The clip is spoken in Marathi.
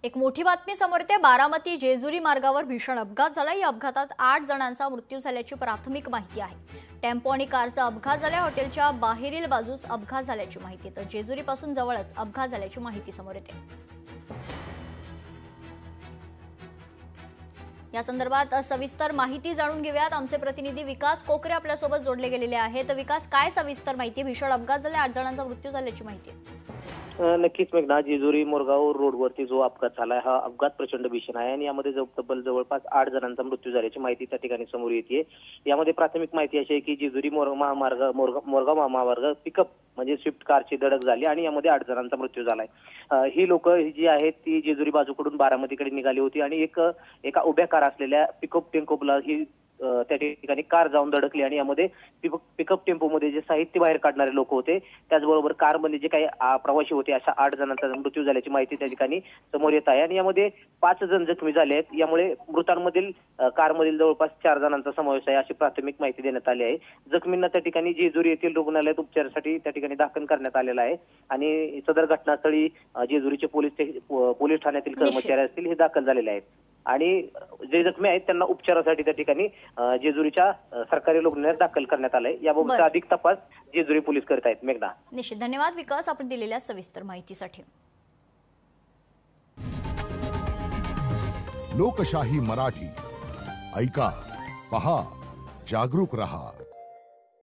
एक मोठी बातमी समोर येते। बारामती जेजुरी मार्गावर भीषण अपघात झाला। या अपघातात 8 जणांचा मृत्यू झाल्याची प्राथमिक माहिती आहे। टेम्पो आणि कारचा अपघात झाला। हॉटेलच्या बाहेरील बाजूस अपघात झाल्याची माहिती, तर जेजुरी पासून जवळच अपघात झाल्याची माहिती समोर येते। या संदर्भात सविस्तर माहिती जाणून घेऊयात। आमचे प्रतिनिधी विकास कोकरे आपल्या सोबत जोडले गेलेले आहेत। विकास, काय सविस्तर माहिती? भीषण अपघात झाला, 8 जणांचा मृत्यू झाल्याची माहिती। नक्कीच मेघना, जेजुरी मोरगाव रोडवरती जो अपघात झाला हा अपघात प्रचंड भीषण आहे आणि यामध्ये तब्बल जवळपास 8 जणांचा मृत्यू झाल्याची माहिती त्या ठिकाणी समोर येते। यामध्ये प्राथमिक माहिती अशी आहे की जेजुरी मोरगाव महामार्ग पिकअप म्हणजे स्विफ्ट कारची धडक झाली आणि यामध्ये 8 जणांचा मृत्यू झालाय। ही लोक जी आहेत ती जेजुरी बाजूकडून बारामतीकडे निघाली होती आणि एका उभ्या कार असलेल्या पिकअप टेम्पोला ही त्या ठिकाणी कार जाऊन धडकली आणि यामध्ये पिकअप टेम्पोमध्ये जे साहित्य बाहेर काढणारे लोक होते, त्याचबरोबर कारमध्ये जे काही प्रवासी होते, अशा 8 जणांचा मृत्यू झाल्याची माहिती त्या ठिकाणी समोर येत आहे आणि यामध्ये 5 जण जखमी झाले आहेत। यामुळे मृतांमधील कारमधील जवळपास 4 जणांचा समावेश आहे अशी प्राथमिक माहिती देण्यात आली आहे। जखमींना त्या ठिकाणी जेजुरी येथील रुग्णालयात उपचारासाठी त्या ठिकाणी दाखल करण्यात आलेलं आहे आणि सदर घटनास्थळी जेजुरीचे पोलीस ठाण्यातील कर्मचारी असतील हे दाखल झालेले आहेत आणि जे जखमी आहेत त्यांना उपचारासाठी त्या ठिकाणी जेजुरीच्या सरकारी रुग्णालयात दाखल करण्यात आलंय। याबाबतचा अधिक तपास जेजुरी पोलीस करत आहेत। मेघना, निश्चित धन्यवाद विकास, आपण दिलेल्या सविस्तर माहितीसाठी। लोकशाही मराठी ऐका, पहा, जागरूक रहा।